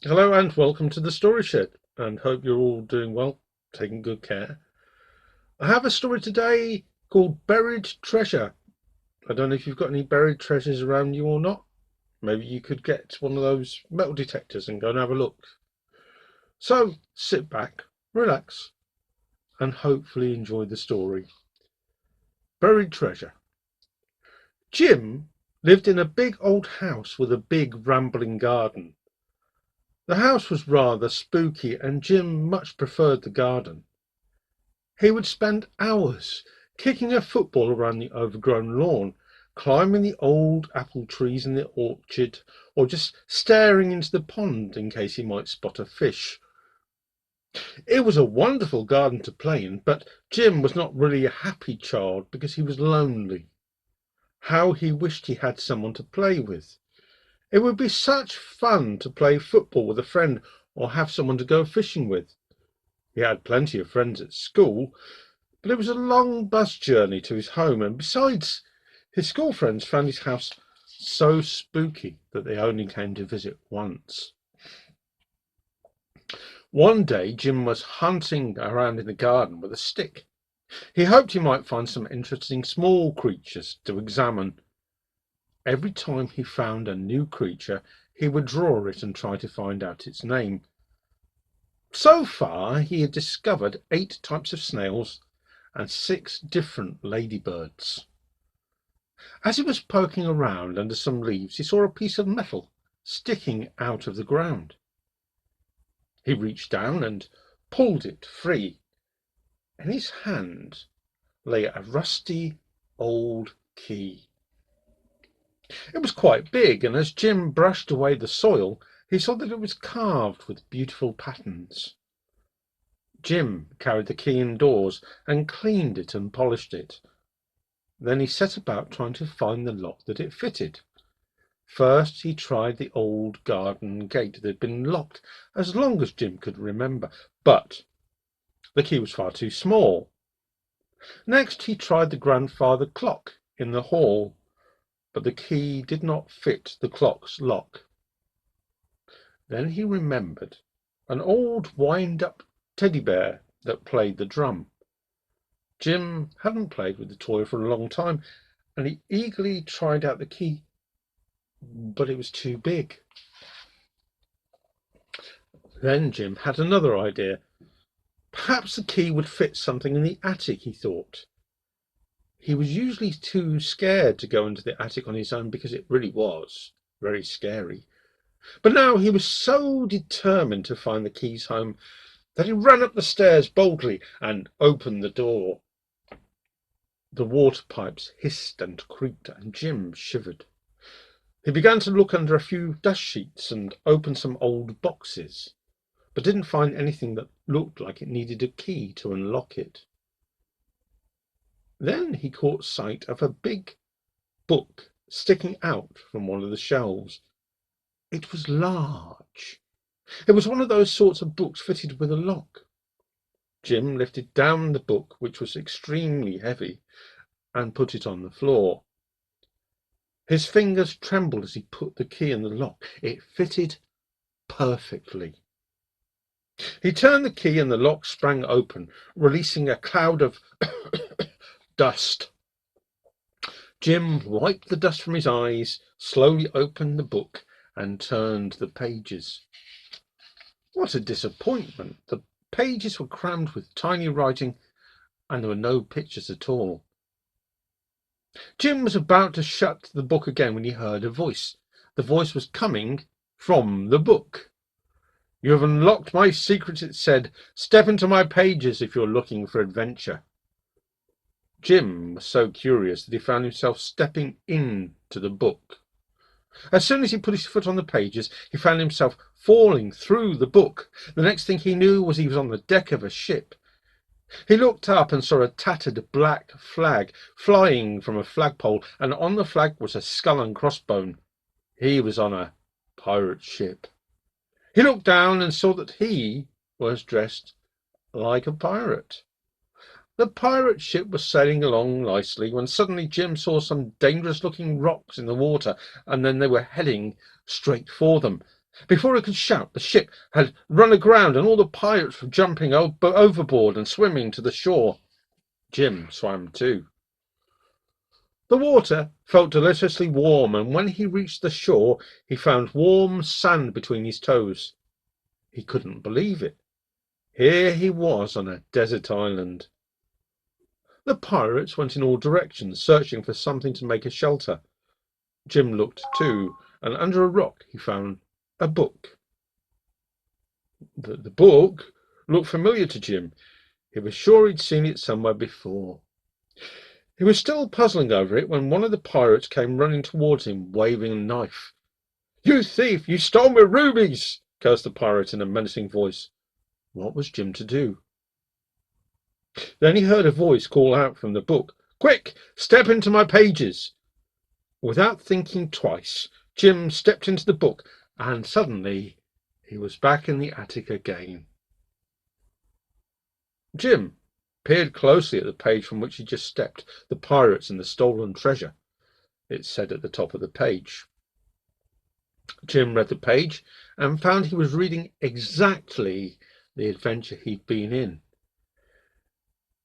Hello and welcome to the Story Shed, and hope you're all doing well, taking good care. I have a story today called Buried Treasure. I don't know if you've got any buried treasures around you or not. Maybe you could get one of those metal detectors and go and have a look. So sit back, relax, and hopefully enjoy the story. Buried Treasure. Jim lived in a big old house with a big rambling garden. The house was rather spooky, and Jim much preferred the garden. He would spend hours kicking a football around the overgrown lawn, climbing the old apple trees in the orchard, or just staring into the pond in case he might spot a fish. It was a wonderful garden to play in, but Jim was not really a happy child because he was lonely. How he wished he had someone to play with. It would be such fun to play football with a friend or have someone to go fishing with. He had plenty of friends at school, but it was a long bus journey to his home, and besides, his school friends found his house so spooky that they only came to visit once. One day, Jim was hunting around in the garden with a stick. He hoped he might find some interesting small creatures to examine. Every time he found a new creature, he would draw it and try to find out its name. So far, he had discovered 8 types of snails and 6 different ladybirds. As he was poking around under some leaves, he saw a piece of metal sticking out of the ground. He reached down and pulled it free. In his hand lay a rusty old key. It was quite big, and as Jim brushed away the soil, he saw that it was carved with beautiful patterns. Jim carried the key indoors and cleaned it and polished it. Then he set about trying to find the lock that it fitted. First, he tried the old garden gate that had been locked as long as Jim could remember, but the key was far too small. Next, he tried the grandfather clock in the hall, but the key did not fit the clock's lock. Then he remembered an old wind-up teddy bear that played the drum. Jim hadn't played with the toy for a long time, and he eagerly tried out the key, but it was too big. Then Jim had another idea. Perhaps the key would fit something in the attic, he thought. He was usually too scared to go into the attic on his own because it really was very scary. But now he was so determined to find the key's home that he ran up the stairs boldly and opened the door. The water pipes hissed and creaked, and Jim shivered. He began to look under a few dust sheets and open some old boxes, but didn't find anything that looked like it needed a key to unlock it. Then he caught sight of a big book sticking out from one of the shelves. It was large. It was one of those sorts of books fitted with a lock. Jim lifted down the book, which was extremely heavy, and put it on the floor. His fingers trembled as he put the key in the lock. It fitted perfectly. He turned the key and the lock sprang open, releasing a cloud of dust. Jim wiped the dust from his eyes, slowly opened the book, and turned the pages. What a disappointment! The pages were crammed with tiny writing, and there were no pictures at all. Jim was about to shut the book again when he heard a voice. The voice was coming from the book. "You have unlocked my secrets," it said. "Step into my pages if you're looking for adventure." Jim was so curious that he found himself stepping into the book. As soon as he put his foot on the pages, he found himself falling through the book. The next thing he knew was he was on the deck of a ship. He looked up and saw a tattered black flag flying from a flagpole, and on the flag was a skull and crossbone. He was on a pirate ship. He looked down and saw that he was dressed like a pirate. The pirate ship was sailing along nicely when suddenly Jim saw some dangerous-looking rocks in the water, and then they were heading straight for them. Before he could shout, the ship had run aground and all the pirates were jumping overboard and swimming to the shore. Jim swam too. The water felt deliciously warm, and when he reached the shore, he found warm sand between his toes. He couldn't believe it. Here he was on a desert island. The pirates went in all directions, searching for something to make a shelter. Jim looked too, and under a rock he found a book. The book looked familiar to Jim. He was sure he'd seen it somewhere before. He was still puzzling over it when one of the pirates came running towards him, waving a knife. "You thief! You stole my rubies!" cursed the pirate in a menacing voice. What was Jim to do? Then he heard a voice call out from the book, "Quick! Step into my pages!" Without thinking twice, Jim stepped into the book, and suddenly he was back in the attic again. Jim peered closely at the page from which he just stepped. "The Pirates and the Stolen Treasure," it said at the top of the page. Jim read the page and found he was reading exactly the adventure he'd been in.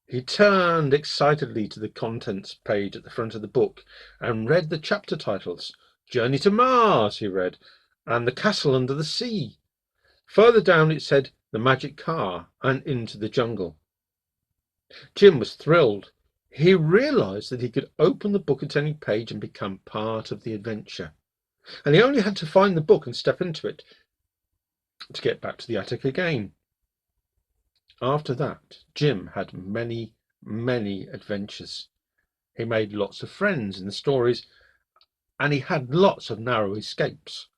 He turned excitedly to the contents page at the front of the book and read the chapter titles. "Journey to Mars," he read, and "The Castle Under the Sea." Further down it said "The Magic Car" and "Into the Jungle." Jim was thrilled. He realized that he could open the book at any page and become part of the adventure. And he only had to find the book and step into it to get back to the attic again. After that, Jim had many, many adventures. He made lots of friends in the stories, and he had lots of narrow escapes.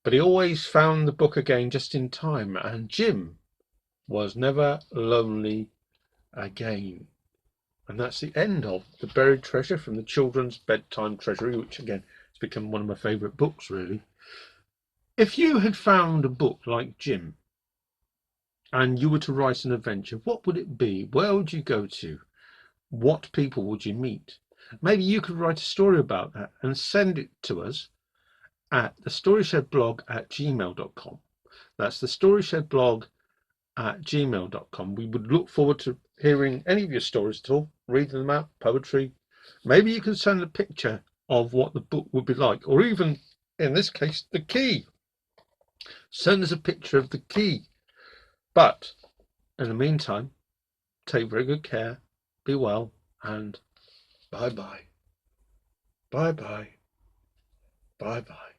But he always found the book again just in time, and Jim was never lonely again. And that's the end of The Buried Treasure from the Children's Bedtime Treasury, which again has become one of my favourite books, really. If you had found a book like Jim and you were to write an adventure, what would it be? Where would you go to? What people would you meet? Maybe you could write a story about that and send it to us at thestoryshedblog@gmail.com. That's thestoryshedblog@gmail.com. We would look forward to hearing any of your stories at all, reading them out, poetry. Maybe you can send a picture of what the book would be like, or even, in this case, the key. Send us a picture of the key. But in the meantime, take very good care, be well, and bye-bye. Bye-bye. Bye-bye.